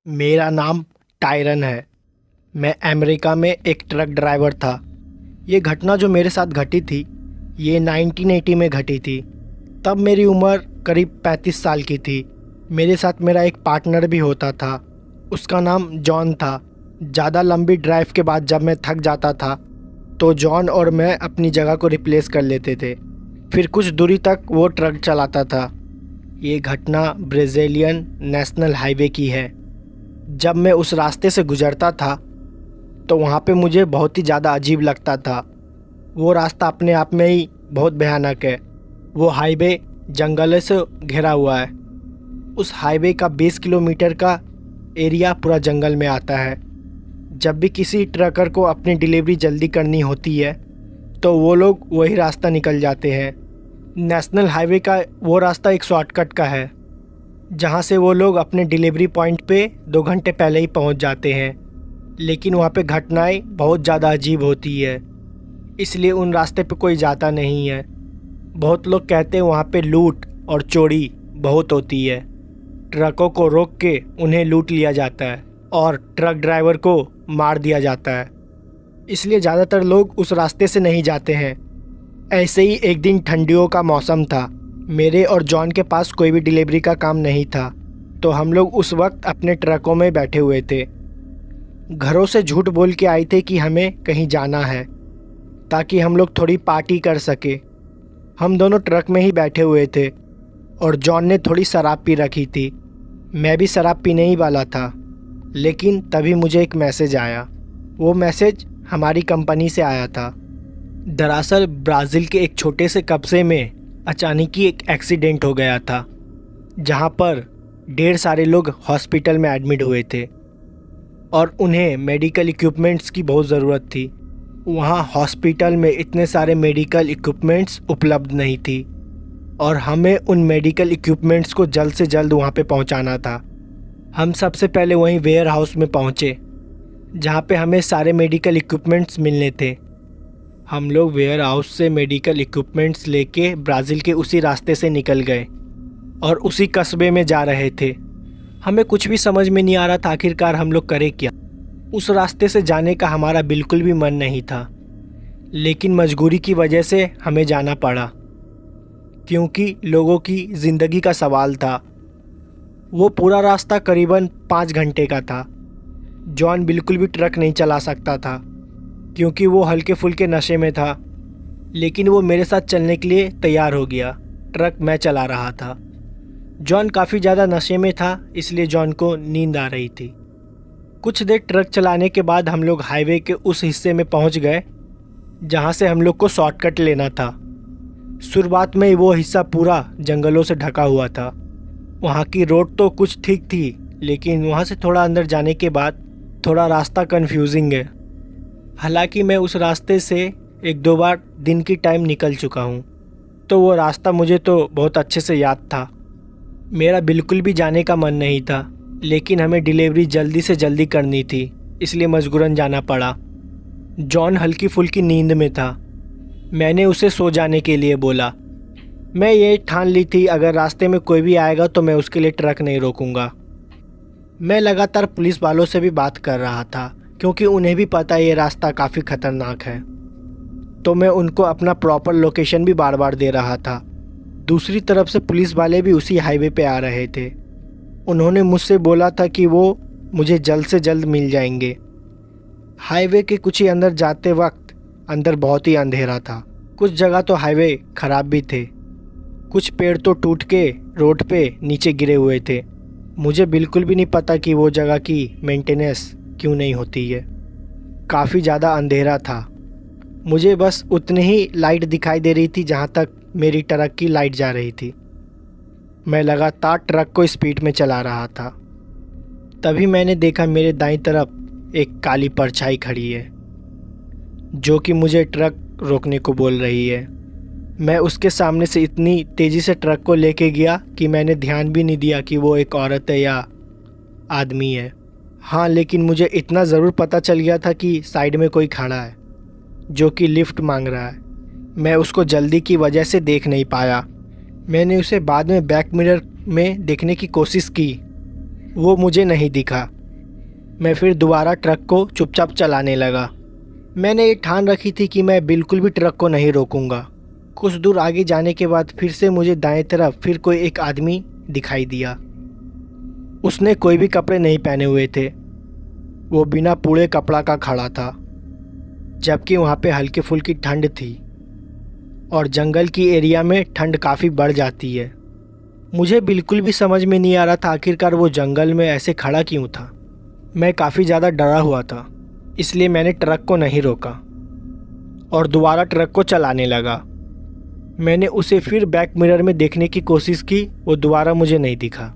मेरा नाम टायरन है। मैं अमेरिका में एक ट्रक ड्राइवर था। ये घटना जो मेरे साथ घटी थी, ये 1980 में घटी थी। तब मेरी उम्र करीब 35 साल की थी। मेरे साथ मेरा एक पार्टनर भी होता था। उसका नाम जॉन था। ज़्यादा लंबी ड्राइव के बाद जब मैं थक जाता था तो जॉन और मैं अपनी जगह को रिप्लेस कर लेते थे। फिर कुछ दूरी तक वो ट्रक चलाता था। ये घटना ब्राज़ीलियन नेशनल हाईवे की है। जब मैं उस रास्ते से गुज़रता था तो वहाँ पे मुझे बहुत ही ज़्यादा अजीब लगता था। वो रास्ता अपने आप में ही बहुत भयानक है। वो हाईवे जंगलों से घिरा हुआ है। उस हाईवे का 20 किलोमीटर का एरिया पूरा जंगल में आता है। जब भी किसी ट्रकर को अपनी डिलीवरी जल्दी करनी होती है तो वो लोग वही रास्ता निकल जाते हैं। नेशनल हाईवे का वो रास्ता एक शॉर्टकट का है जहाँ से वो लोग अपने डिलीवरी पॉइंट पे 2 घंटे पहले ही पहुँच जाते हैं। लेकिन वहाँ पे घटनाएं बहुत ज़्यादा अजीब होती है, इसलिए उन रास्ते पे कोई जाता नहीं है। बहुत लोग कहते हैं वहाँ पे लूट और चोरी बहुत होती है। ट्रकों को रोक के उन्हें लूट लिया जाता है और ट्रक ड्राइवर को मार दिया जाता है। इसलिए ज़्यादातर लोग उस रास्ते से नहीं जाते हैं। ऐसे ही एक दिन ठंडियों का मौसम था। मेरे और जॉन के पास कोई भी डिलीवरी का काम नहीं था, तो हम लोग उस वक्त अपने ट्रकों में बैठे हुए थे। घरों से झूठ बोल के आए थे कि हमें कहीं जाना है ताकि हम लोग थोड़ी पार्टी कर सके। हम दोनों ट्रक में ही बैठे हुए थे और जॉन ने थोड़ी शराब पी रखी थी। मैं भी शराब पीने ही वाला था, लेकिन तभी मुझे एक मैसेज आया। वो मैसेज हमारी कंपनी से आया था। दरअसल ब्राज़ील के एक छोटे से कस्बे में अचानक ही एक एक्सीडेंट हो गया था, जहाँ पर ढेर सारे लोग हॉस्पिटल में एडमिट हुए थे और उन्हें मेडिकल इक्विपमेंट्स की बहुत ज़रूरत थी। वहाँ हॉस्पिटल में इतने सारे मेडिकल इक्विपमेंट्स उपलब्ध नहीं थी और हमें उन मेडिकल इक्विपमेंट्स को जल्द से जल्द वहाँ पे पहुँचाना था। हम सबसे पहले वहीं वेयर हाउस में पहुँचे जहाँ पे हमें सारे मेडिकल इक्विपमेंट्स मिलने थे। हम लोग वेयर हाउस से मेडिकल इक्विपमेंट्स लेके ब्राज़ील के उसी रास्ते से निकल गए और उसी कस्बे में जा रहे थे। हमें कुछ भी समझ में नहीं आ रहा था आखिरकार हम लोग करें क्या। उस रास्ते से जाने का हमारा बिल्कुल भी मन नहीं था, लेकिन मजबूरी की वजह से हमें जाना पड़ा क्योंकि लोगों की ज़िंदगी का सवाल था। वो पूरा रास्ता करीबन 5 घंटे का था। जॉन बिल्कुल भी ट्रक नहीं चला सकता था क्योंकि वो हल्के फुल्के नशे में था, लेकिन वो मेरे साथ चलने के लिए तैयार हो गया। ट्रक मैं चला रहा था। जॉन काफ़ी ज़्यादा नशे में था, इसलिए जॉन को नींद आ रही थी। कुछ देर ट्रक चलाने के बाद हम लोग हाईवे के उस हिस्से में पहुंच गए जहां से हम लोग को शॉर्टकट लेना था। शुरुआत में वो हिस्सा पूरा जंगलों से ढका हुआ था। वहां की रोड तो कुछ ठीक थी, लेकिन वहां से थोड़ा अंदर जाने के बाद थोड़ा रास्ता कंफ्यूजिंग है। हालांकि मैं उस रास्ते से 1-2 बार दिन की टाइम निकल चुका हूँ, तो वो रास्ता मुझे तो बहुत अच्छे से याद था। मेरा बिल्कुल भी जाने का मन नहीं था, लेकिन हमें डिलीवरी जल्दी से जल्दी करनी थी, इसलिए मजबूरन जाना पड़ा। जॉन हल्की फुल्की नींद में था। मैंने उसे सो जाने के लिए बोला। मैं ये ठान ली थी अगर रास्ते में कोई भी आएगा तो मैं उसके लिए ट्रक नहीं रोकूंगा। मैं लगातार पुलिस वालों से भी बात कर रहा था क्योंकि उन्हें भी पता ये रास्ता काफ़ी ख़तरनाक है, तो मैं उनको अपना प्रॉपर लोकेशन भी बार बार दे रहा था। दूसरी तरफ से पुलिस वाले भी उसी हाईवे पे आ रहे थे। उन्होंने मुझसे बोला था कि वो मुझे जल्द से जल्द मिल जाएंगे। हाईवे के कुछ ही अंदर जाते वक्त अंदर बहुत ही अंधेरा था। कुछ जगह तो हाईवे ख़राब भी थे। कुछ पेड़ तो टूट के रोड पे नीचे गिरे हुए थे। मुझे बिल्कुल भी नहीं पता कि वो जगह की मेंटेनेंस क्यों नहीं होती है। काफ़ी ज़्यादा अंधेरा था। मुझे बस उतनी ही लाइट दिखाई दे रही थी जहाँ तक मेरी ट्रक की लाइट जा रही थी। मैं लगातार ट्रक को स्पीड में चला रहा था। तभी मैंने देखा मेरे दाईं तरफ एक काली परछाई खड़ी है जो कि मुझे ट्रक रोकने को बोल रही है। मैं उसके सामने से इतनी तेज़ी से ट्रक को लेके गया कि मैंने ध्यान भी नहीं दिया कि वो एक औरत है या आदमी है। हाँ, लेकिन मुझे इतना ज़रूर पता चल गया था कि साइड में कोई खड़ा है जो कि लिफ्ट मांग रहा है। मैं उसको जल्दी की वजह से देख नहीं पाया। मैंने उसे बाद में बैक मिरर में देखने की कोशिश की, वो मुझे नहीं दिखा। मैं फिर दोबारा ट्रक को चुपचाप चलाने लगा। मैंने ये ठान रखी थी कि मैं बिल्कुल भी ट्रक को नहीं रोकूंगा। कुछ दूर आगे जाने के बाद फिर से मुझे दाएं तरफ फिर कोई एक आदमी दिखाई दिया। उसने कोई भी कपड़े नहीं पहने हुए थे। वो बिना पूरे कपड़ा का खड़ा था, जबकि वहाँ पे हल्की फुल्की ठंड थी और जंगल की एरिया में ठंड काफ़ी बढ़ जाती है। मुझे बिल्कुल भी समझ में नहीं आ रहा था आखिरकार वो जंगल में ऐसे खड़ा क्यों था। मैं काफ़ी ज़्यादा डरा हुआ था, इसलिए मैंने ट्रक को नहीं रोका और दोबारा ट्रक को चलाने लगा। मैंने उसे फिर बैक मिरर में देखने की कोशिश की, वो दोबारा मुझे नहीं दिखा।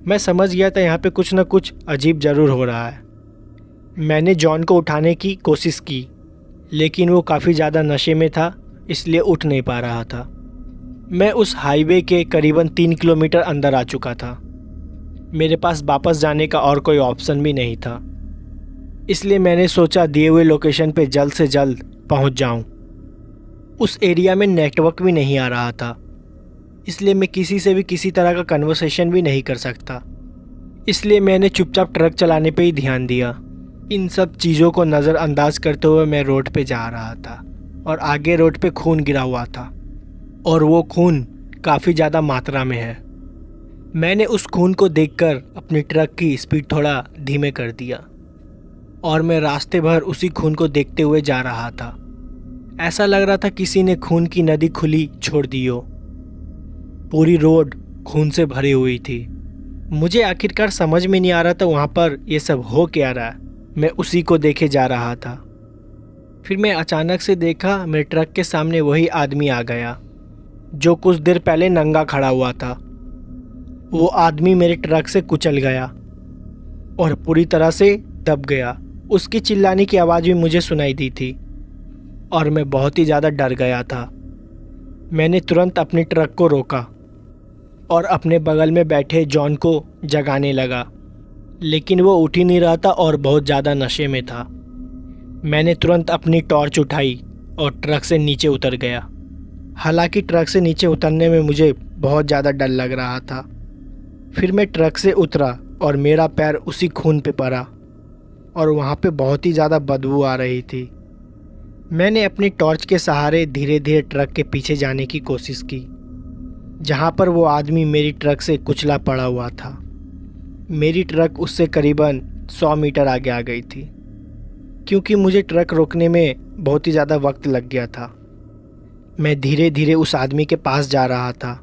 मैं समझ गया था यहाँ पे कुछ ना कुछ अजीब ज़रूर हो रहा है। मैंने जॉन को उठाने की कोशिश की, लेकिन वो काफ़ी ज़्यादा नशे में था, इसलिए उठ नहीं पा रहा था। मैं उस हाईवे के करीबन 3 किलोमीटर अंदर आ चुका था। मेरे पास वापस जाने का और कोई ऑप्शन भी नहीं था, इसलिए मैंने सोचा दिए हुए लोकेशन पे जल्द से जल्द पहुंच जाऊं। उस एरिया में नेटवर्क भी नहीं आ रहा था, इसलिए मैं किसी से भी किसी तरह का कन्वर्सेशन भी नहीं कर सकता। इसलिए मैंने चुपचाप ट्रक चलाने पे ही ध्यान दिया। इन सब चीज़ों को नज़रअंदाज करते हुए मैं रोड पे जा रहा था और आगे रोड पे खून गिरा हुआ था और वो खून काफ़ी ज़्यादा मात्रा में है। मैंने उस खून को देखकर अपनी ट्रक की स्पीड थोड़ा धीमे कर दिया और मैं रास्ते भर उसी खून को देखते हुए जा रहा था। ऐसा लग रहा था किसी ने खून की नदी खुली छोड़ दी हो। पूरी रोड खून से भरी हुई थी। मुझे आखिरकार समझ में नहीं आ रहा था वहाँ पर ये सब हो क्या रहा है। मैं उसी को देखे जा रहा था। फिर मैं अचानक से देखा मेरे ट्रक के सामने वही आदमी आ गया जो कुछ देर पहले नंगा खड़ा हुआ था। वो आदमी मेरे ट्रक से कुचल गया और पूरी तरह से दब गया। उसकी चिल्लाने की आवाज़ भी मुझे सुनाई दी थी और मैं बहुत ही ज़्यादा डर गया था। मैंने तुरंत अपनी ट्रक को रोका और अपने बगल में बैठे जॉन को जगाने लगा, लेकिन वो उठ ही नहीं रहा था और बहुत ज़्यादा नशे में था। मैंने तुरंत अपनी टॉर्च उठाई और ट्रक से नीचे उतर गया। हालांकि ट्रक से नीचे उतरने में मुझे बहुत ज़्यादा डर लग रहा था। फिर मैं ट्रक से उतरा और मेरा पैर उसी खून पे पड़ा और वहाँ पे बहुत ही ज़्यादा बदबू आ रही थी। मैंने अपनी टॉर्च के सहारे धीरे धीरे ट्रक के पीछे जाने की कोशिश की, जहाँ पर वो आदमी मेरी ट्रक से कुचला पड़ा हुआ था। मेरी ट्रक उससे करीबन 100 मीटर आगे आ गई थी, क्योंकि मुझे ट्रक रोकने में बहुत ही ज़्यादा वक्त लग गया था। मैं धीरे धीरे उस आदमी के पास जा रहा था।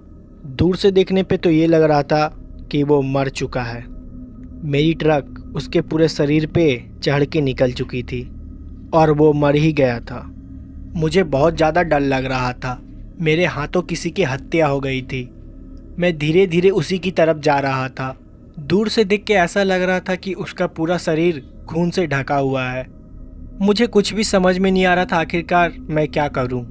दूर से देखने पे तो ये लग रहा था कि वो मर चुका है। मेरी ट्रक उसके पूरे शरीर पे चढ़ के निकल चुकी थी और वो मर ही गया था। मुझे बहुत ज़्यादा डर लग रहा था। मेरे हाथों किसी की हत्या हो गई थी। मैं धीरे धीरे उसी की तरफ जा रहा था। दूर से देख के ऐसा लग रहा था कि उसका पूरा शरीर खून से ढका हुआ है। मुझे कुछ भी समझ में नहीं आ रहा था आखिरकार मैं क्या करूं।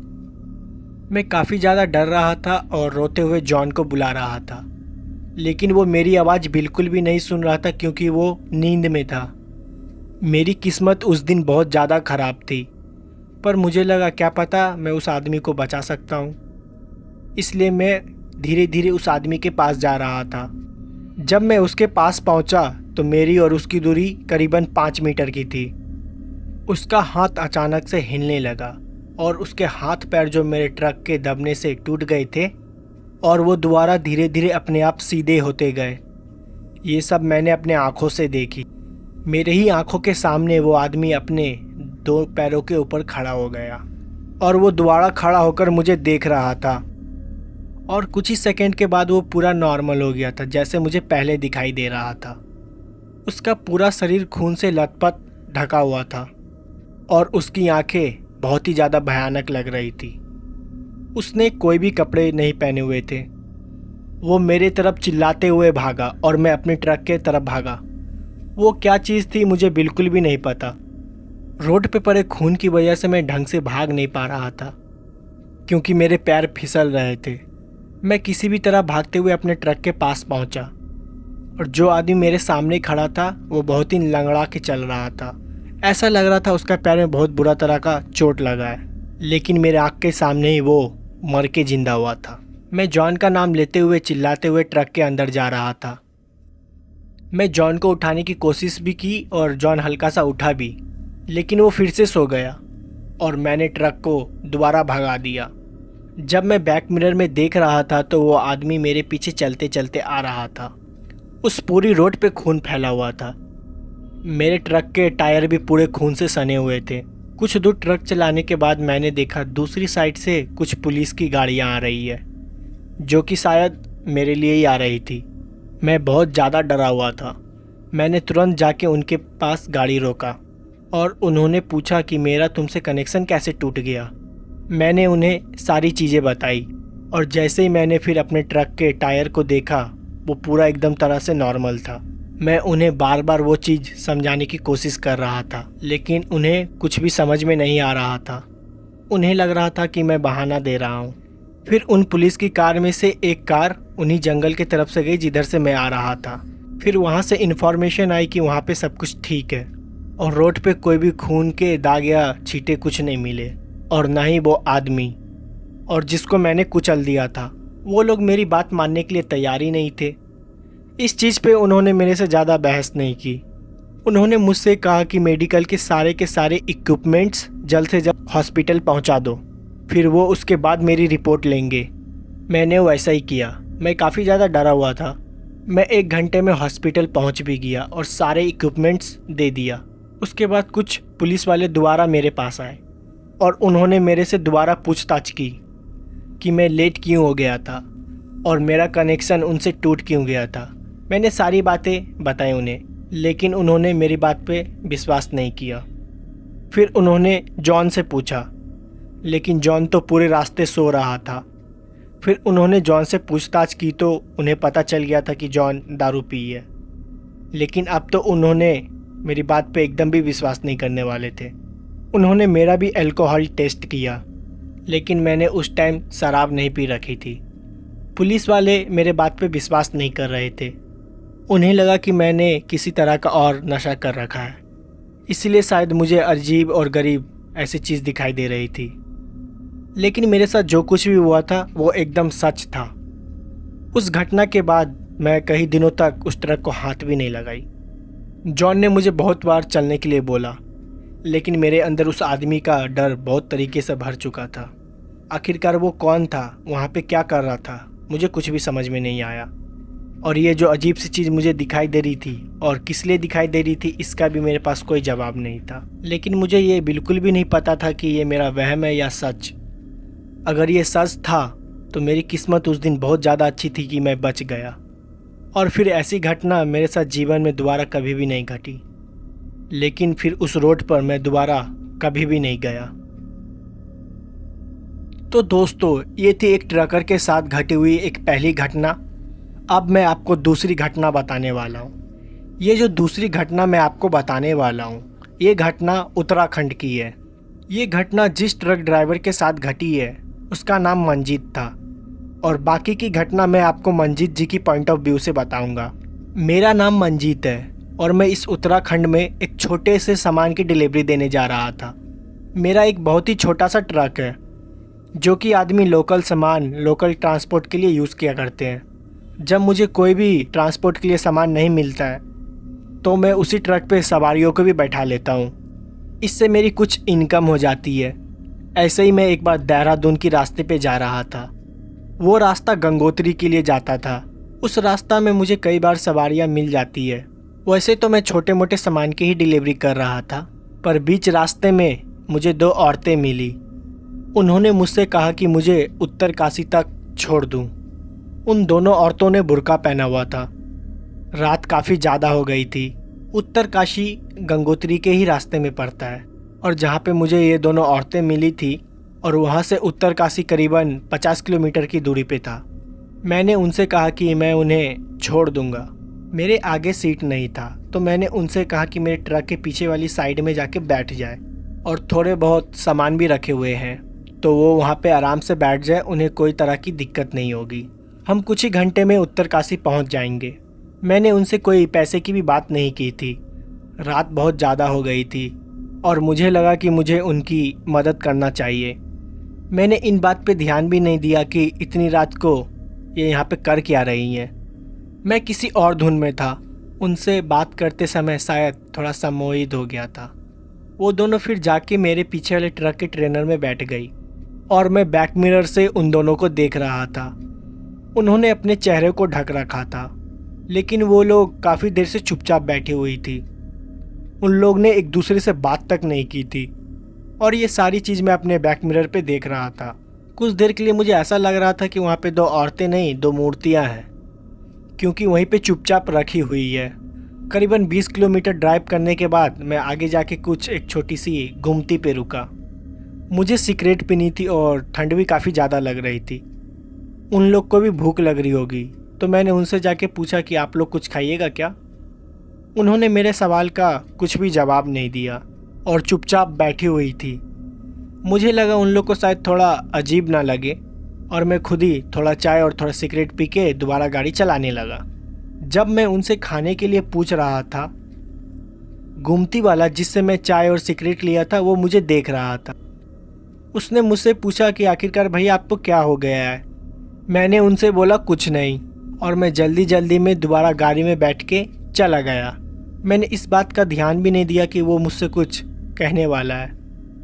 मैं काफ़ी ज़्यादा डर रहा था और रोते हुए जॉन को बुला रहा था, लेकिन वो मेरी आवाज़ बिल्कुल भी नहीं सुन रहा था क्योंकि वो नींद में था। मेरी किस्मत उस दिन बहुत ज़्यादा ख़राब थी, पर मुझे लगा क्या पता मैं उस आदमी को बचा सकता हूँ। इसलिए मैं धीरे धीरे उस आदमी के पास जा रहा था। जब मैं उसके पास पहुँचा तो मेरी और उसकी दूरी करीबन 5 मीटर की थी। उसका हाथ अचानक से हिलने लगा और उसके हाथ पैर जो मेरे ट्रक के दबने से टूट गए थे और वो दोबारा धीरे धीरे अपने आप सीधे होते गए। ये सब मैंने अपने आँखों से देखी। मेरे ही आँखों के सामने वो आदमी अपने 2 पैरों के ऊपर खड़ा हो गया और वो दोबारा खड़ा होकर मुझे देख रहा था और कुछ ही सेकंड के बाद वो पूरा नॉर्मल हो गया था, जैसे मुझे पहले दिखाई दे रहा था। उसका पूरा शरीर खून से लथपथ ढका हुआ था और उसकी आंखें बहुत ही ज़्यादा भयानक लग रही थी। उसने कोई भी कपड़े नहीं पहने हुए थे। वो मेरे तरफ चिल्लाते हुए भागा और मैं अपनी ट्रक के तरफ भागा। वो क्या चीज़ थी मुझे बिल्कुल भी नहीं पता। रोड पे पड़े खून की वजह से मैं ढंग से भाग नहीं पा रहा था क्योंकि मेरे पैर फिसल रहे थे। मैं किसी भी तरह भागते हुए अपने ट्रक के पास पहुंचा और जो आदमी मेरे सामने खड़ा था वो बहुत ही लंगड़ा के चल रहा था। ऐसा लग रहा था उसका पैर में बहुत बुरा तरह का चोट लगा है, लेकिन मेरे आँख के सामने ही वो मर के जिंदा हुआ था। मैं जॉन का नाम लेते हुए चिल्लाते हुए ट्रक के अंदर जा रहा था। मैं जॉन को उठाने की कोशिश भी की और जॉन हल्का सा उठा भी, लेकिन वो फिर से सो गया और मैंने ट्रक को दोबारा भगा दिया। जब मैं बैक मिरर में देख रहा था तो वो आदमी मेरे पीछे चलते चलते आ रहा था। उस पूरी रोड पे खून फैला हुआ था। मेरे ट्रक के टायर भी पूरे खून से सने हुए थे। कुछ दूर ट्रक चलाने के बाद मैंने देखा दूसरी साइड से कुछ पुलिस की गाड़ियाँ आ रही है, जो कि शायद मेरे लिए ही आ रही थी। मैं बहुत ज़्यादा डरा हुआ था। मैंने तुरंत जाके उनके पास गाड़ी रोका और उन्होंने पूछा कि मेरा तुमसे कनेक्शन कैसे टूट गया। मैंने उन्हें सारी चीज़ें बताई और जैसे ही मैंने फिर अपने ट्रक के टायर को देखा, वो पूरा एकदम तरह से नॉर्मल था। मैं उन्हें बार बार वो चीज़ समझाने की कोशिश कर रहा था, लेकिन उन्हें कुछ भी समझ में नहीं आ रहा था। उन्हें लग रहा था कि मैं बहाना दे रहा हूँ। फिर उन पुलिस की कार में से एक कार उन्हीं जंगल की तरफ से गई जिधर से मैं आ रहा था। फिर वहाँ से इन्फॉर्मेशन आई कि वहाँ पे सब कुछ ठीक है और रोड पे कोई भी खून के दाग या छींटे कुछ नहीं मिले, और ना ही वो आदमी और जिसको मैंने कुचल दिया था। वो लोग मेरी बात मानने के लिए तैयार ही नहीं थे। इस चीज़ पे उन्होंने मेरे से ज़्यादा बहस नहीं की। उन्होंने मुझसे कहा कि मेडिकल के सारे इक्विपमेंट्स जल्द से जल्द हॉस्पिटल पहुंचा दो, फिर वो उसके बाद मेरी रिपोर्ट लेंगे। मैंने वैसा ही किया। मैं काफ़ी ज़्यादा डरा हुआ था। मैं 1 घंटे में हॉस्पिटल पहुंच भी गया और सारे इक्विपमेंट्स दे दिया। उसके बाद कुछ पुलिस वाले दोबारा मेरे पास आए और उन्होंने मेरे से दोबारा पूछताछ की कि मैं लेट क्यों हो गया था और मेरा कनेक्शन उनसे टूट क्यों गया था। मैंने सारी बातें बताई उन्हें, लेकिन उन्होंने मेरी बात पे विश्वास नहीं किया। फिर उन्होंने जॉन से पूछा, लेकिन जॉन तो पूरे रास्ते सो रहा था। फिर उन्होंने जॉन से पूछताछ की तो उन्हें पता चल गया था कि जॉन दारू पी है, लेकिन अब तो उन्होंने मेरी बात पे एकदम भी विश्वास नहीं करने वाले थे। उन्होंने मेरा भी अल्कोहल टेस्ट किया, लेकिन मैंने उस टाइम शराब नहीं पी रखी थी। पुलिस वाले मेरे बात पे विश्वास नहीं कर रहे थे। उन्हें लगा कि मैंने किसी तरह का और नशा कर रखा है, इसलिए शायद मुझे अजीब और गरीब ऐसी चीज़ दिखाई दे रही थी। लेकिन मेरे साथ जो कुछ भी हुआ था वो एकदम सच था। उस घटना के बाद मैं कई दिनों तक उस ट्रक को हाथ भी नहीं लगाई। जॉन ने मुझे बहुत बार चलने के लिए बोला, लेकिन मेरे अंदर उस आदमी का डर बहुत तरीके से भर चुका था। आखिरकार वो कौन था, वहाँ पे क्या कर रहा था, मुझे कुछ भी समझ में नहीं आया। और ये जो अजीब सी चीज़ मुझे दिखाई दे रही थी और किस लिए दिखाई दे रही थी, इसका भी मेरे पास कोई जवाब नहीं था। लेकिन मुझे ये बिल्कुल भी नहीं पता था कि ये मेरा वहम है या सच। अगर ये सच था तो मेरी किस्मत उस दिन बहुत ज़्यादा अच्छी थी कि मैं बच गया, और फिर ऐसी घटना मेरे साथ जीवन में दोबारा कभी भी नहीं घटी। लेकिन फिर उस रोड पर मैं दोबारा कभी भी नहीं गया। तो दोस्तों, ये थी एक ट्रकर के साथ घटी हुई एक पहली घटना। अब मैं आपको दूसरी घटना बताने वाला हूँ। ये जो दूसरी घटना मैं आपको बताने वाला हूँ, ये घटना उत्तराखंड की है। ये घटना जिस ट्रक ड्राइवर के साथ घटी है उसका नाम मंजीत था, और बाकी की घटना मैं आपको मंजीत जी की पॉइंट ऑफ व्यू से बताऊंगा। मेरा नाम मंजीत है और मैं इस उत्तराखंड में एक छोटे से सामान की डिलीवरी देने जा रहा था। मेरा एक बहुत ही छोटा सा ट्रक है जो कि आदमी लोकल सामान, लोकल ट्रांसपोर्ट के लिए यूज़ किया करते हैं। जब मुझे कोई भी ट्रांसपोर्ट के लिए सामान नहीं मिलता है तो मैं उसी ट्रक पे सवारियों को भी बैठा लेता हूँ। इससे मेरी कुछ इनकम हो जाती है। ऐसे ही मैं एक बार देहरादून की रास्ते पे जा रहा था। वो रास्ता गंगोत्री के लिए जाता था। उस रास्ता में मुझे कई बार सवारियाँ मिल जाती है। वैसे तो मैं छोटे मोटे सामान की ही डिलीवरी कर रहा था, पर बीच रास्ते में मुझे 2 औरतें मिली। उन्होंने मुझसे कहा कि मुझे उत्तरकाशी तक छोड़ दूं। उन दोनों औरतों ने बुर्का पहना हुआ था। रात काफ़ी ज़्यादा हो गई थी। उत्तरकाशी गंगोत्री के ही रास्ते में पड़ता है, और जहाँ पे मुझे ये दोनों औरतें मिली थी और वहाँ से उत्तरकाशी करीबन 50 किलोमीटर की दूरी पे था। मैंने उनसे कहा कि मैं उन्हें छोड़ दूंगा। मेरे आगे सीट नहीं था तो मैंने उनसे कहा कि मेरे ट्रक के पीछे वाली साइड में जाके बैठ जाए, और थोड़े बहुत सामान भी रखे हुए हैं तो वो वहाँ पे आराम से बैठ जाए, उन्हें कोई तरह की दिक्कत नहीं होगी। हम कुछ ही घंटे में उत्तरकाशी पहुँच जाएंगे। मैंने उनसे कोई पैसे की भी बात नहीं की थी। रात बहुत ज़्यादा हो गई थी और मुझे लगा कि मुझे उनकी मदद करना चाहिए। मैंने इन बात पे ध्यान भी नहीं दिया कि इतनी रात को ये यहाँ पे कर क्या रही हैं। मैं किसी और धुन में था उनसे बात करते समय शायद थोड़ा सा मोहित हो गया था। वो दोनों फिर जाके मेरे पीछे वाले ट्रक के ट्रेनर में बैठ गई और मैं बैक मिरर से उन दोनों को देख रहा था। उन्होंने अपने चेहरे को ढक रखा था, लेकिन वो लोग काफ़ी देर से चुपचाप बैठी हुई थी। उन लोग ने एक दूसरे से बात तक नहीं की थी और ये सारी चीज़ मैं अपने बैक मिरर पे देख रहा था। कुछ देर के लिए मुझे ऐसा लग रहा था कि वहाँ पे 2 औरतें नहीं 2 मूर्तियाँ हैं, क्योंकि वहीं पे चुपचाप रखी हुई है। करीबन 20 किलोमीटर ड्राइव करने के बाद मैं आगे जाके कुछ एक छोटी सी गुमती पे रुका। मुझे सिगरेट पीनी थी और ठंड भी काफ़ी ज़्यादा लग रही थी। उन लोग को भी भूख लग रही होगी, तो मैंने उनसे जाके पूछा कि आप लोग कुछ खाइएगा क्या। उन्होंने मेरे सवाल का कुछ भी जवाब नहीं दिया और चुपचाप बैठी हुई थी। मुझे लगा उन लोग को शायद थोड़ा अजीब ना लगे और मैं खुद ही थोड़ा चाय और थोड़ा सिगरेट पी के दोबारा गाड़ी चलाने लगा। जब मैं उनसे खाने के लिए पूछ रहा था, गुमती वाला जिससे मैं चाय और सिगरेट लिया था वो मुझे देख रहा था। उसने मुझसे पूछा कि आखिरकार भैया आपको क्या हो गया है। मैंने उनसे बोला कुछ नहीं और मैं जल्दी जल्दी में दोबारा गाड़ी में बैठ के चला गया। मैंने इस बात का ध्यान भी नहीं दिया कि वो मुझसे कुछ कहने वाला है।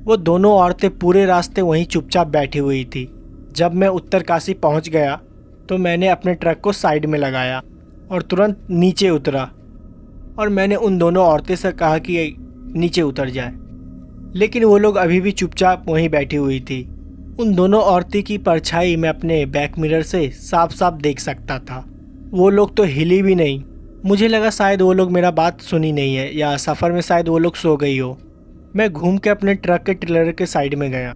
वो दोनों औरतें पूरे रास्ते वहीं चुपचाप बैठी हुई थी। जब मैं उत्तरकाशी पहुंच गया तो मैंने अपने ट्रक को साइड में लगाया और तुरंत नीचे उतरा और मैंने उन दोनों औरतें से कहा कि नीचे उतर जाए, लेकिन वो लोग अभी भी चुपचाप वहीं बैठी हुई थी। उन दोनों औरतें की परछाई मैं अपने बैक मिरर से साफ साफ देख सकता था। वो लोग तो हिली भी नहीं। मुझे लगा शायद वो लोग मेरा बात सुनी नहीं है या सफ़र में शायद वो लोग सो गई हो। मैं घूम के अपने ट्रक के ट्रेलर के साइड में गया।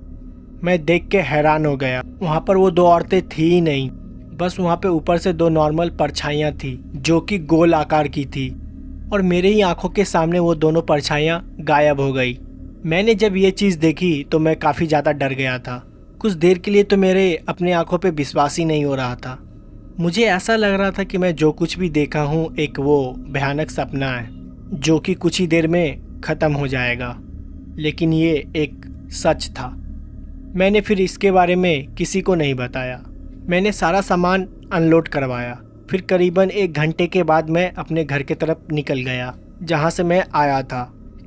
मैं देख के हैरान हो गया। वहाँ पर वो 2 औरतें थी ही नहीं, बस वहाँ पे ऊपर से 2 नॉर्मल परछाइयाँ थी जो कि गोल आकार की थी और मेरे ही आंखों के सामने वो दोनों परछाइयाँ गायब हो गई। मैंने जब ये चीज़ देखी तो मैं काफ़ी ज़्यादा डर गया था। कुछ देर के लिए तो मेरे अपने आंखों पे विश्वास ही नहीं हो रहा था। मुझे ऐसा लग रहा था कि मैं जो कुछ भी देखा हूँ एक वो भयानक सपना है जो कि कुछ ही देर में ख़त्म हो जाएगा, लेकिन ये एक सच था। मैंने फिर इसके बारे में किसी को नहीं बताया। मैंने सारा सामान अनलोड करवाया। फिर करीबन 1 घंटे के बाद मैं अपने घर की तरफ निकल गया जहाँ से मैं आया था,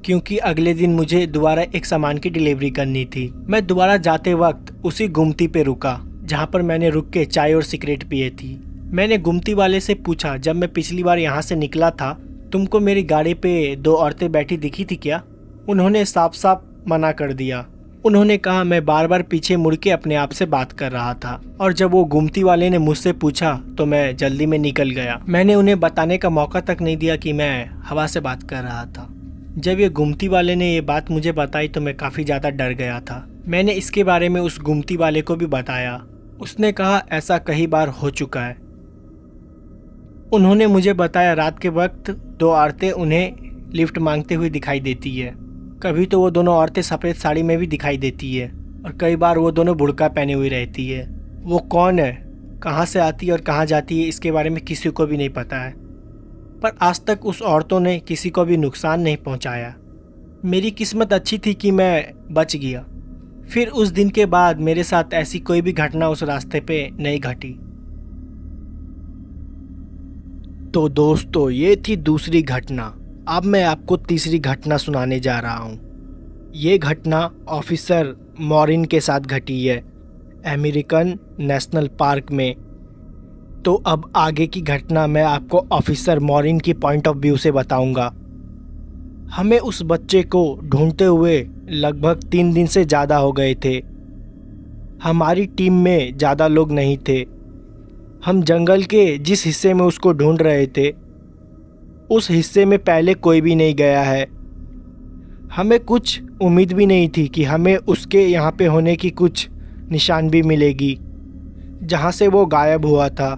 क्योंकि अगले दिन मुझे दोबारा एक सामान की डिलीवरी करनी थी। मैं दोबारा जाते वक्त उसी गुमती पे रुका जहाँ पर मैंने रुक के चाय और सिगरेट पिए थी। मैंने गुमती वाले से पूछा, जब मैं पिछली बार यहाँ से निकला था तुमको मेरी गाड़ी पे 2 औरतें बैठी दिखी थी क्या? उन्होंने साफ साफ मना कर दिया। उन्होंने कहा मैं बार बार पीछे मुड़ के अपने आप से बात कर रहा था और जब वो गुमती वाले ने मुझसे पूछा तो मैं जल्दी में निकल गया। मैंने उन्हें बताने का मौका तक नहीं दिया कि मैं हवा से बात कर रहा था। जब ये गुमती वाले ने ये बात मुझे बताई तो मैं काफ़ी ज़्यादा डर गया था। मैंने इसके बारे में उस गुमती वाले को भी बताया। उसने कहा ऐसा कई बार हो चुका है। उन्होंने मुझे बताया रात के वक्त 2 औरतें उन्हें लिफ्ट मांगते हुए दिखाई देती है। कभी तो वो दोनों औरतें सफ़ेद साड़ी में भी दिखाई देती है और कई बार वो दोनों बुर्का पहने हुई रहती है। वो कौन है, कहाँ से आती है और कहाँ जाती है इसके बारे में किसी को भी नहीं पता है, पर आज तक उस औरतों ने किसी को भी नुकसान नहीं पहुँचाया। मेरी किस्मत अच्छी थी कि मैं बच गया। फिर उस दिन के बाद मेरे साथ ऐसी कोई भी घटना उस रास्ते पे नहीं घटी। तो दोस्तों ये थी दूसरी घटना। अब मैं आपको तीसरी घटना सुनाने जा रहा हूँ। ये घटना ऑफिसर मॉरिन के साथ घटी है अमेरिकन नेशनल पार्क में। तो अब आगे की घटना मैं आपको ऑफिसर मॉरिन की पॉइंट ऑफ व्यू से बताऊंगा। हमें उस बच्चे को ढूंढते हुए लगभग 3 दिन से ज़्यादा हो गए थे। हमारी टीम में ज़्यादा लोग नहीं थे। हम जंगल के जिस हिस्से में उसको ढूंढ रहे थे उस हिस्से में पहले कोई भी नहीं गया है। हमें कुछ उम्मीद भी नहीं थी कि हमें उसके यहाँ पे होने की कुछ निशान भी मिलेगी। जहाँ से वो गायब हुआ था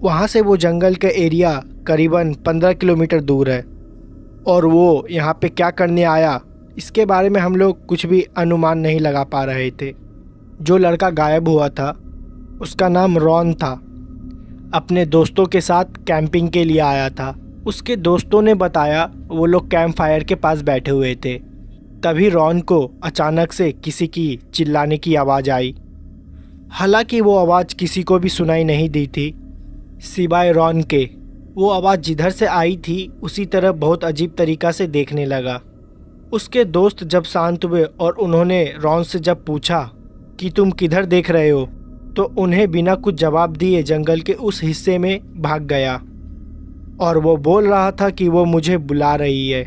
वहाँ से वो जंगल का एरिया करीबन 15 किलोमीटर दूर है और वो यहाँ पे क्या करने आया इसके बारे में हम लोग कुछ भी अनुमान नहीं लगा पा रहे थे। जो लड़का गायब हुआ था उसका नाम रॉन था। अपने दोस्तों के साथ कैंपिंग के लिए आया था। उसके दोस्तों ने बताया वो लोग कैंप फायर के पास बैठे हुए थे। तभी रॉन को अचानक से किसी की चिल्लाने की आवाज़ आई। हालांकि वो आवाज़ किसी को भी सुनाई नहीं दी थी सिवाय रॉन के। वो आवाज़ जिधर से आई थी उसी तरफ बहुत अजीब तरीक़ा से देखने लगा। उसके दोस्त जब शांत हुए और उन्होंने रॉन से जब पूछा कि तुम किधर देख रहे हो, तो उन्हें बिना कुछ जवाब दिए जंगल के उस हिस्से में भाग गया। और वो बोल रहा था कि वो मुझे बुला रही है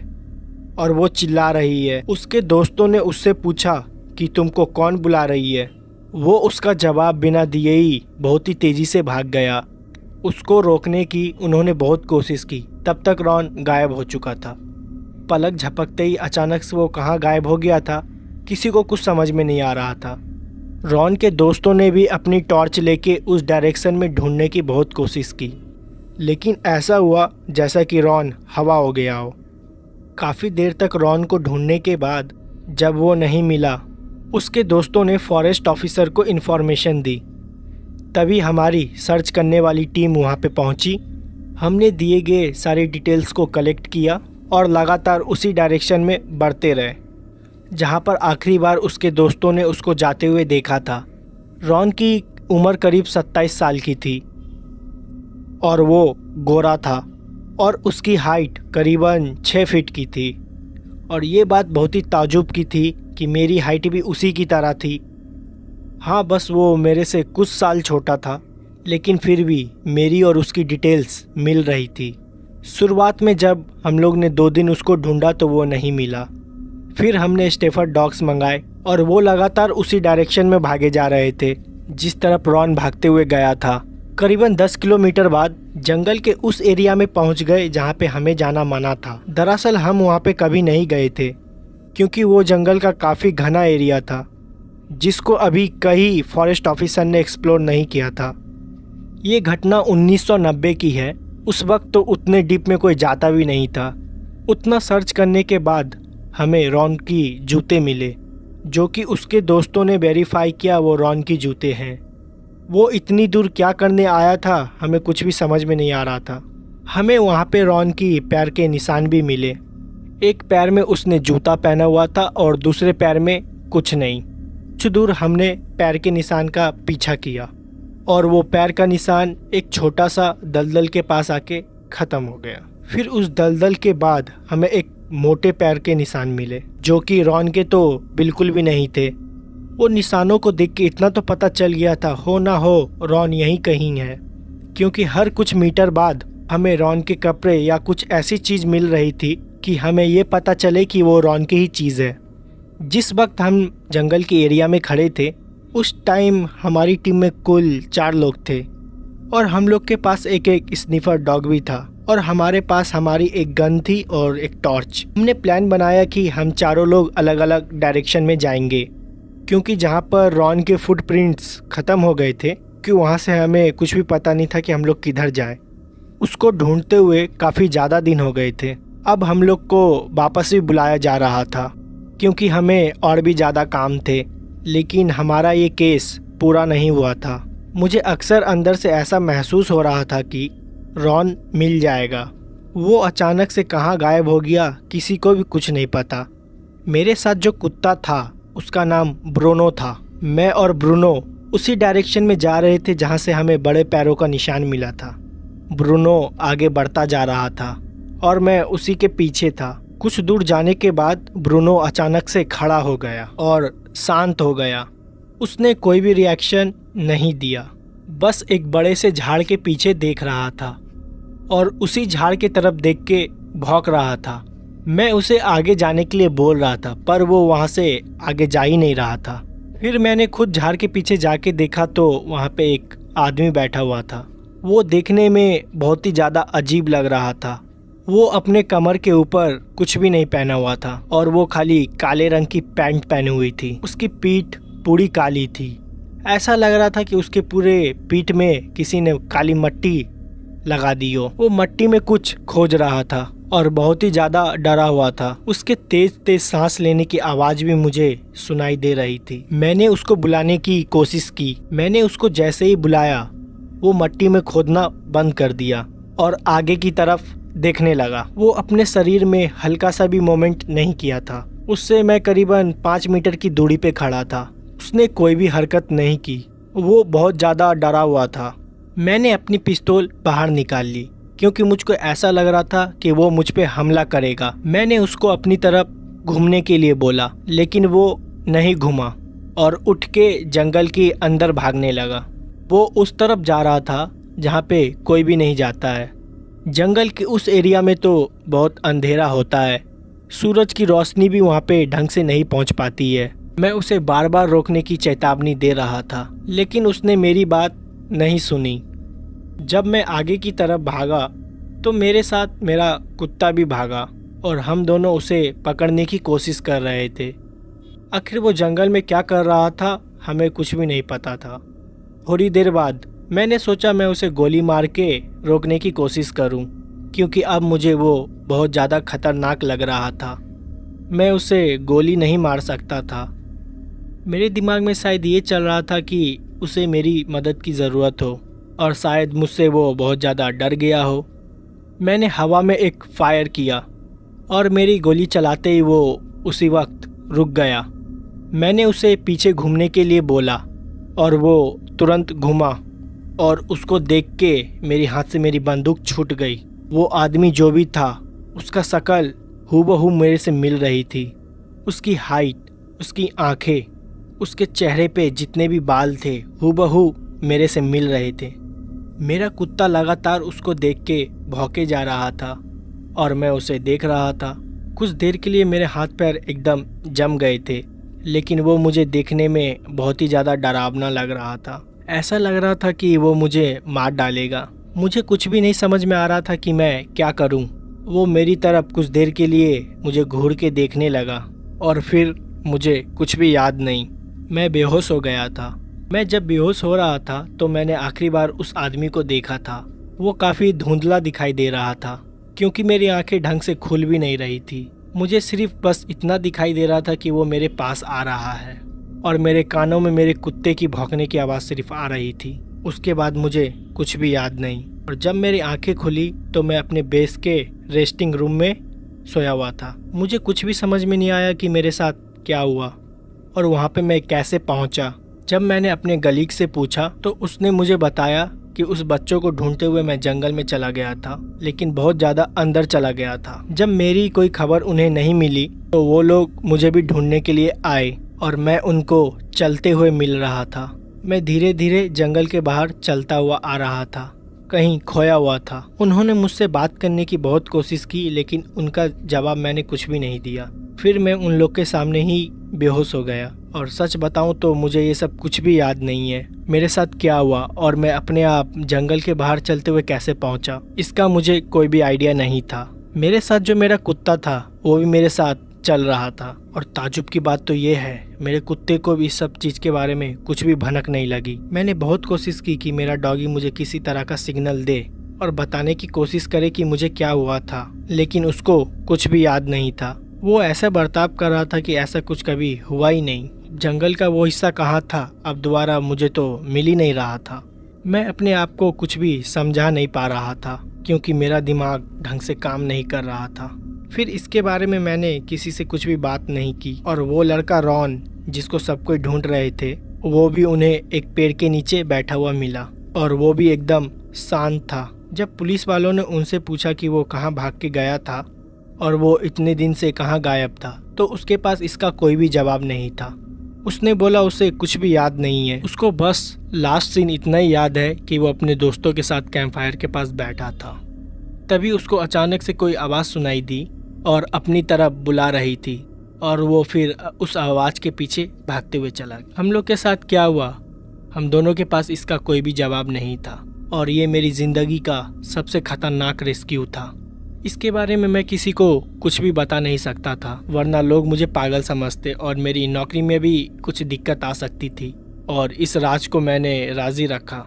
और वो चिल्ला रही है। उसके दोस्तों ने उससे पूछा कि तुमको कौन बुला रही है। वो उसका जवाब बिना दिए ही बहुत ही तेज़ी से भाग गया। उसको रोकने की उन्होंने बहुत कोशिश की, तब तक रॉन गायब हो चुका था। पलक झपकते ही अचानक से वो कहाँ गायब हो गया था, किसी को कुछ समझ में नहीं आ रहा था। रॉन के दोस्तों ने भी अपनी टॉर्च लेके उस डायरेक्शन में ढूंढने की बहुत कोशिश की, लेकिन ऐसा हुआ जैसा कि रॉन हवा हो गया हो। काफ़ी देर तक रॉन को ढूंढने के बाद जब वो नहीं मिला, उसके दोस्तों ने फॉरेस्ट ऑफिसर को इन्फॉर्मेशन दी। तभी हमारी सर्च करने वाली टीम वहाँ पे पहुँची। हमने दिए गए सारी डिटेल्स को कलेक्ट किया और लगातार उसी डायरेक्शन में बढ़ते रहे जहाँ पर आखिरी बार उसके दोस्तों ने उसको जाते हुए देखा था। रॉन की उम्र करीब 27 साल की थी और वो गोरा था और उसकी हाइट करीबन 6 फीट की थी। और ये बात बहुत ही ताजुब की थी कि मेरी हाइट भी उसी की तरह थी। हाँ, बस वो मेरे से कुछ साल छोटा था, लेकिन फिर भी मेरी और उसकी डिटेल्स मिल रही थी। शुरुआत में जब हम लोग ने 2 दिन उसको ढूंढा तो वो नहीं मिला। फिर हमने स्टेफर्ड डॉग्स मंगाए और वो लगातार उसी डायरेक्शन में भागे जा रहे थे जिस तरफ रॉन भागते हुए गया था। करीबन 10 किलोमीटर बाद जंगल के उस एरिया में पहुंच गए जहां पे हमें जाना मना था। दरअसल हम वहां पे कभी नहीं गए थे क्योंकि वो जंगल का काफ़ी घना एरिया था जिसको अभी कई फॉरेस्ट ऑफिसर ने एक्सप्लोर नहीं किया था। ये घटना 1990 की है। उस वक्त तो उतने डीप में कोई जाता भी नहीं था। उतना सर्च करने के बाद हमें रॉन की जूते मिले जो कि उसके दोस्तों ने वेरीफाई किया वो रॉन की जूते हैं। वो इतनी दूर क्या करने आया था हमें कुछ भी समझ में नहीं आ रहा था। हमें वहाँ पे रॉन की पैर के निशान भी मिले। एक पैर में उसने जूता पहना हुआ था और दूसरे पैर में कुछ नहीं। कुछ दूर हमने पैर के निशान का पीछा किया और वो पैर का निशान एक छोटा सा दलदल के पास आके ख़त्म हो गया। फिर उस दलदल के बाद हमें एक मोटे पैर के निशान मिले जो कि रॉन के तो बिल्कुल भी नहीं थे। वो निशानों को देख के इतना तो पता चल गया था हो ना हो रॉन यहीं कहीं है, क्योंकि हर कुछ मीटर बाद हमें रॉन के कपड़े या कुछ ऐसी चीज़ मिल रही थी कि हमें ये पता चले कि वो रॉन की ही चीज़ है। जिस वक्त हम जंगल के एरिया में खड़े थे उस टाइम हमारी टीम में कुल 4 लोग थे और हम लोग के पास एक स्निफर डॉग भी था और हमारे पास हमारी एक गन थी और एक टॉर्च। हमने प्लान बनाया कि हम चारों लोग अलग अलग डायरेक्शन में जाएंगे क्योंकि जहाँ पर रॉन के फुटप्रिंट्स ख़त्म हो गए थे कि वहाँ से हमें कुछ भी पता नहीं था कि हम लोग किधर जाएं। उसको ढूंढते हुए काफ़ी ज़्यादा दिन हो गए थे। अब हम लोग को वापस भी बुलाया जा रहा था क्योंकि हमें और भी ज़्यादा काम थे, लेकिन हमारा ये केस पूरा नहीं हुआ था। मुझे अक्सर अंदर से ऐसा महसूस हो रहा था कि रॉन मिल जाएगा। वो अचानक से कहाँ गायब हो गया किसी को भी कुछ नहीं पता। मेरे साथ जो कुत्ता था उसका नाम ब्रूनो था। मैं और ब्रूनो उसी डायरेक्शन में जा रहे थे जहाँ से हमें बड़े पैरों का निशान मिला था। ब्रूनो आगे बढ़ता जा रहा था और मैं उसी के पीछे था। कुछ दूर जाने के बाद ब्रूनो अचानक से खड़ा हो गया और शांत हो गया। उसने कोई भी रिएक्शन नहीं दिया, बस एक बड़े से झाड़ के पीछे देख रहा था और उसी झाड़ की तरफ देख के भौंक रहा था। मैं उसे आगे जाने के लिए बोल रहा था पर वो वहाँ से आगे जा ही नहीं रहा था। फिर मैंने खुद झाड़ के पीछे जाके देखा तो वहाँ पे एक आदमी बैठा हुआ था। वो देखने में बहुत ही ज़्यादा अजीब लग रहा था। वो अपने कमर के ऊपर कुछ भी नहीं पहना हुआ था और वो खाली काले रंग की पैंट पहनी हुई थी। उसकी पीठ पूरी काली थी। ऐसा लग रहा था कि उसके पूरे पीठ में किसी ने काली मट्टी लगा दी हो। वो मट्टी में कुछ खोज रहा था और बहुत ही ज़्यादा डरा हुआ था। उसके तेज तेज सांस लेने की आवाज़ भी मुझे सुनाई दे रही थी। मैंने उसको बुलाने की कोशिश की। मैंने उसको जैसे ही बुलाया वो मट्टी में खोदना बंद कर दिया और आगे की तरफ देखने लगा। वो अपने शरीर में हल्का सा भी मूवमेंट नहीं किया था। उससे मैं करीबन 5 मीटर की दूरी पे खड़ा था। उसने कोई भी हरकत नहीं की। वो बहुत ज़्यादा डरा हुआ था। मैंने अपनी पिस्तौल बाहर निकाल ली क्योंकि मुझको ऐसा लग रहा था कि वो मुझ पे हमला करेगा। मैंने उसको अपनी तरफ घूमने के लिए बोला, लेकिन वो नहीं घूमा और उठ के जंगल के अंदर भागने लगा। वो उस तरफ जा रहा था जहाँ पे कोई भी नहीं जाता है। जंगल के उस एरिया में तो बहुत अंधेरा होता है, सूरज की रोशनी भी वहाँ पे ढंग से नहीं पहुँच पाती है। मैं उसे बार बार रोकने की चेतावनी दे रहा था, लेकिन उसने मेरी बात नहीं सुनी। जब मैं आगे की तरफ भागा तो मेरे साथ मेरा कुत्ता भी भागा और हम दोनों उसे पकड़ने की कोशिश कर रहे थे। आखिर वो जंगल में क्या कर रहा था हमें कुछ भी नहीं पता था। थोड़ी देर बाद मैंने सोचा मैं उसे गोली मार के रोकने की कोशिश करूं, क्योंकि अब मुझे वो बहुत ज़्यादा खतरनाक लग रहा था। मैं उसे गोली नहीं मार सकता था। मेरे दिमाग में शायद ये चल रहा था कि उसे मेरी मदद की ज़रूरत हो और शायद मुझसे वो बहुत ज़्यादा डर गया हो। मैंने हवा में एक फायर किया और मेरी गोली चलाते ही वो उसी वक्त रुक गया। मैंने उसे पीछे घूमने के लिए बोला और वो तुरंत घूमा और उसको देख के मेरे हाथ से मेरी बंदूक छूट गई। वो आदमी जो भी था उसका शक्ल हूबहू मेरे से मिल रही थी। उसकी हाइट, उसकी आंखें, उसके चेहरे पे जितने भी बाल थे हूबहू मेरे से मिल रहे थे। मेरा कुत्ता लगातार उसको देख के भौंके जा रहा था और मैं उसे देख रहा था। कुछ देर के लिए मेरे हाथ पैर एकदम जम गए थे, लेकिन वो मुझे देखने में बहुत ही ज़्यादा डरावना लग रहा था। ऐसा लग रहा था कि वो मुझे मार डालेगा। मुझे कुछ भी नहीं समझ में आ रहा था कि मैं क्या करूं। वो मेरी तरफ कुछ देर के लिए मुझे घूर के देखने लगा और फिर मुझे कुछ भी याद नहीं। मैं बेहोश हो गया था। मैं जब बेहोश हो रहा था तो मैंने आखिरी बार उस आदमी को देखा था। वो काफ़ी धुंधला दिखाई दे रहा था क्योंकि मेरी आंखें ढंग से खुल भी नहीं रही थी। मुझे सिर्फ बस इतना दिखाई दे रहा था कि वो मेरे पास आ रहा है और मेरे कानों में मेरे कुत्ते की भौंकने की आवाज़ सिर्फ आ रही थी। उसके बाद मुझे कुछ भी याद नहीं। और जब मेरी आंखें खुली तो मैं अपने बेस के रेस्टिंग रूम में सोया हुआ था। मुझे कुछ भी समझ में नहीं आया कि मेरे साथ क्या हुआ और वहाँ पे मैं कैसे पहुँचा। जब मैंने अपने गलीग से पूछा तो उसने मुझे बताया कि उस बच्चों को ढूंढते हुए मैं जंगल में चला गया था, लेकिन बहुत ज़्यादा अंदर चला गया था। जब मेरी कोई खबर उन्हें नहीं मिली तो वो लोग मुझे भी ढूंढने के लिए आए और मैं उनको चलते हुए मिल रहा था। मैं धीरे धीरे जंगल के बाहर चलता हुआ आ रहा था, कहीं खोया हुआ था। उन्होंने मुझसे बात करने की बहुत कोशिश की, लेकिन उनका जवाब मैंने कुछ भी नहीं दिया। फिर मैं उन लोग के सामने ही बेहोश हो गया और सच बताऊं तो मुझे ये सब कुछ भी याद नहीं है। मेरे साथ क्या हुआ और मैं अपने आप जंगल के बाहर चलते हुए कैसे पहुंचा, इसका मुझे कोई भी आइडिया नहीं था। मेरे साथ जो मेरा कुत्ता था वो भी मेरे साथ चल रहा था और ताजुब की बात तो ये है मेरे कुत्ते को भी इस सब चीज़ के बारे में कुछ भी भनक नहीं लगी। मैंने बहुत कोशिश की कि मेरा डॉगी मुझे किसी तरह का सिग्नल दे और बताने की कोशिश करे कि मुझे क्या हुआ था, लेकिन उसको कुछ भी याद नहीं था। वो ऐसा बर्ताव कर रहा था कि ऐसा कुछ कभी हुआ ही नहीं। जंगल का वो हिस्सा कहाँ था अब दोबारा मुझे तो मिल ही नहीं रहा था। मैं अपने आप को कुछ भी समझा नहीं पा रहा था क्योंकि मेरा दिमाग ढंग से काम नहीं कर रहा था। फिर इसके बारे में मैंने किसी से कुछ भी बात नहीं की और वो लड़का रॉन जिसको सब कोई ढूंढ रहे थे वो भी उन्हें एक पेड़ के नीचे बैठा हुआ मिला और वो भी एकदम शांत था। जब पुलिस वालों ने उनसे पूछा कि वो कहाँ भाग के गया था और वो इतने दिन से कहाँ गायब था तो उसके पास इसका कोई भी जवाब नहीं था। उसने बोला उसे कुछ भी याद नहीं है, उसको बस लास्ट सीन इतना ही याद है कि वो अपने दोस्तों के साथ कैंप फायर के पास बैठा था। तभी उसको अचानक से कोई आवाज़ सुनाई दी और अपनी तरफ बुला रही थी और वो फिर उस आवाज़ के पीछे भागते हुए चला गया। हम लोग के साथ क्या हुआ, हम दोनों के पास इसका कोई भी जवाब नहीं था और ये मेरी ज़िंदगी का सबसे खतरनाक रेस्क्यू था। इसके बारे में मैं किसी को कुछ भी बता नहीं सकता था, वरना लोग मुझे पागल समझते और मेरी नौकरी में भी कुछ दिक्कत आ सकती थी और इस राज को मैंने राजी रखा।